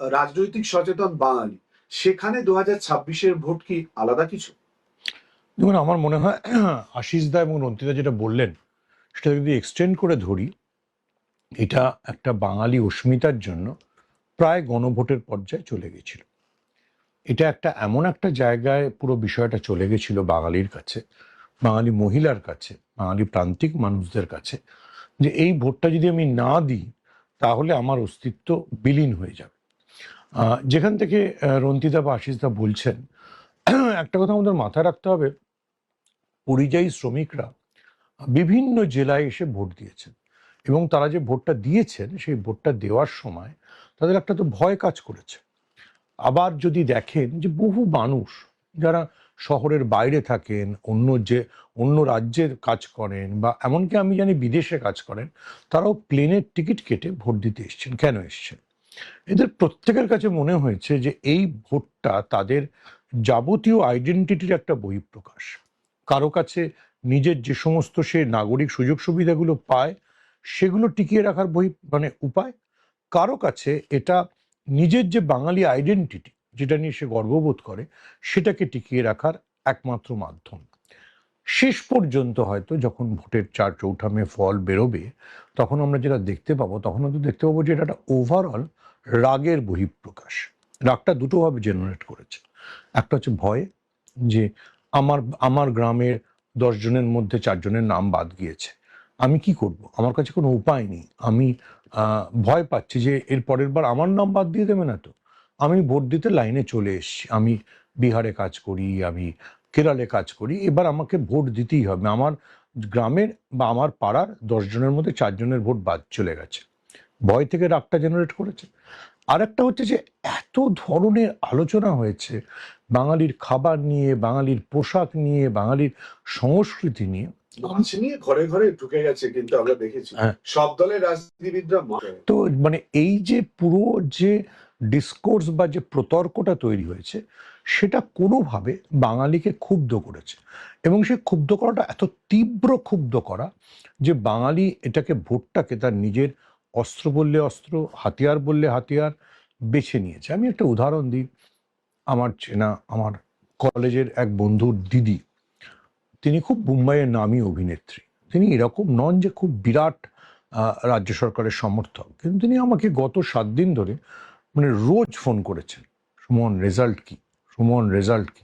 রাজনৈতিক সচেতন বাঙালি, সেখানে 2026-এর ভোট কি আলাদা কিছু? দেখুন, আমার মনে হয় আশিস দা এবং রন্তিদা যেটা বললেন সেটা যদি এক্সটেন্ড করে ধরি, এটা একটা বাঙালি অস্মিতার জন্য প্রায় গণভোটের পর্যায়ে চলে গেছিল। এটা একটা এমন একটা জায়গায় পুরো বিষয়টা চলে গেছিল বাঙালির কাছে, বাঙালি মহিলার কাছে, বাঙালি প্রান্তিক মানুষদের কাছে, যে এই ভোটটা যদি আমি না দিই তাহলে আমার অস্তিত্ব বিলীন হয়ে যাবে। যেখান থেকে রন্তিদা বা আশিসদা বলছেন, একটা কথা আমাদের মাথায় রাখতে হবে, পরিযায়ী শ্রমিকরা বিভিন্ন জেলায় এসে ভোট দিয়েছেন এবং তারা যে ভোটটা দিয়েছেন সেই ভোটটা দেওয়ার সময় তাদের একটা তো ভয় কাজ করেছে। আবার যদি দেখেন যে বহু মানুষ যারা শহরের বাইরে থাকেন, অন্য রাজ্যের কাজ করেন, বা এমনকি আমি জানি বিদেশে কাজ করেন, তারাও প্লেনের টিকিট কেটে ভোট দিতে এসছেন। কেন এসছেন? এদের প্রত্যেকের কাছে মনে হয়েছে যে এই ভোটটা তাদের যাবতীয় আইডেন্টিটির একটা বহিঃপ্রকাশ। কারো কাছে নিজের যে সমস্ত সে নাগরিক সুযোগ সুবিধাগুলো পায় সেগুলো টিকিয়ে রাখার উপায়। কারো কাছে এটা নিজের যে বাঙালি আইডেন্টিটি, যেটা নিয়ে সে গর্ববোধ করে, সেটাকে টিকিয়ে রাখার একমাত্র মাধ্যম। শেষ পর্যন্ত হয়তো যখন ভোটের 4 মে ফল বেরোবে, তখন আমরা যেটা দেখতে পাবো, তখন হয়তো দেখতে পাবো যে এটা একটা ওভারঅল রাগের বহিঃপ্রকাশ। রাগটা দুটোভাবে জেনারেট করেছে। একটা হচ্ছে ভয়, যে আমার আমার গ্রামের 10 জনের মধ্যে 4 জনের নাম বাদ গিয়েছে, আমি কি করব, আমার কাছে কোনো উপায় নেই, আমি ভয় পাচ্ছি যে এর পরের বার আমার নাম বাদ দিয়ে দেবে না তো। আমি ভোট দিতে লাইনে চলে এসেছি, আমি বিহারে কাজ করি, আমি কেরালে কাজ করি, এবার আমাকে ভোট দিতেই হবে। আমার গ্রামের বা আমার পাড়ার 10 জনের মধ্যে 4 জনের ভোট বাদ চলে গেছে। ভয় থেকে রাগটা জেনারেট করেছে। আর একটা হচ্ছে যে এত ধরনের আলোচনা হয়েছে বাঙালির খাবার নিয়ে, বাঙালির পোশাক নিয়ে, বাঙালির সংস্কৃতি নিয়ে। মাছ নিয়ে ঘরে ঘরে ঢুকে গেছে, কিন্তু আমরা দেখেছি সব দলের রাজনীতিবিদরা তো এই যে পুরো যে ডিসকোর্স বা যে প্রতর্কটা তৈরি হয়েছে, সেটা কোনোভাবে বাঙালিকে ক্ষুব্ধ করেছে। এবং সে ক্ষুব্ধ করাটা এত তীব্র ক্ষুব্ধ করা যে বাঙালি এটাকে, ভোটটাকে তার নিজের অস্ত্র বললে অস্ত্র, হাতিয়ার বললে হাতিয়ার বেছে নিয়েছে। আমি একটা উদাহরণ দিই। আমার চেনা, আমার কলেজের এক বন্ধুর দিদি, তিনি খুব মুম্বাইয়ের নামী অভিনেত্রী। তিনি এরকম নন যে খুব বিরাট রাজ্য সরকারের সমর্থক, কিন্তু তিনি আমাকে গত 7 দিন ধরে রোজ ফোন করেছেন, সুমন রেজাল্ট কি, সুমন রেজাল্ট কি।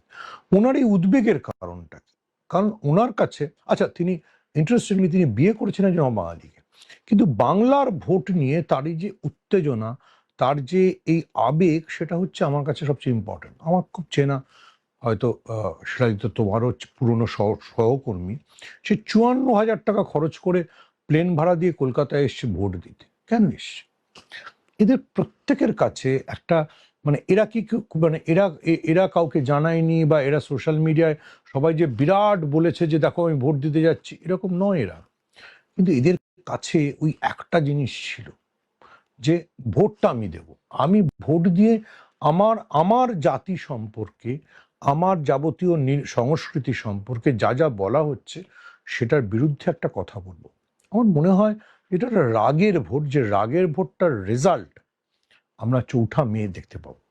ওনার এই উদ্বেগের কারণটা কি? কারণ ওনার কাছে, আচ্ছা, তিনি ইন্টারেস্টিংলি তিনি বিয়ে করেছেন একজন অবাঙালিকে, কিন্তু বাংলার ভোট নিয়ে তার এই যে উত্তেজনা, তার যে এই আবেগ, সেটা হচ্ছে আমার কাছে সবচেয়ে ইম্পর্টেন্ট। আমার খুব চেনা, হয়তো সেটা তো তোমারও পুরনো সহকর্মী, সে 54,000 টাকা খরচ করে প্লেন ভাড়া দিয়ে কলকাতায় এসছে ভোট দিতে। কেন এসছে? এদের প্রত্যেকের কাছে একটা, এরা কি এরা কাউকে জানায়নি, বা এরা সোশ্যাল মিডিয়ায় সবাই যে বিরাট বলেছে যে দেখো আমি ভোট দিতে যাচ্ছি, এরকম নয় এরা। কিন্তু এদের কাছে ওই একটা জিনিস ছিল যে ভোটটা আমি দেব, আমি ভোট দিয়ে আমার আমার জাতি সম্পর্কে, আমার যাবতীয় সংস্কৃতি সম্পর্কে যা যা বলা হচ্ছে সেটার বিরুদ্ধে একটা কথা বলবো। আমার মনে হয় এটা একটা রাগের ভোট, যে রাগের ভোটটার রেজাল্ট আমরা 4 মে দেখতে পাবো।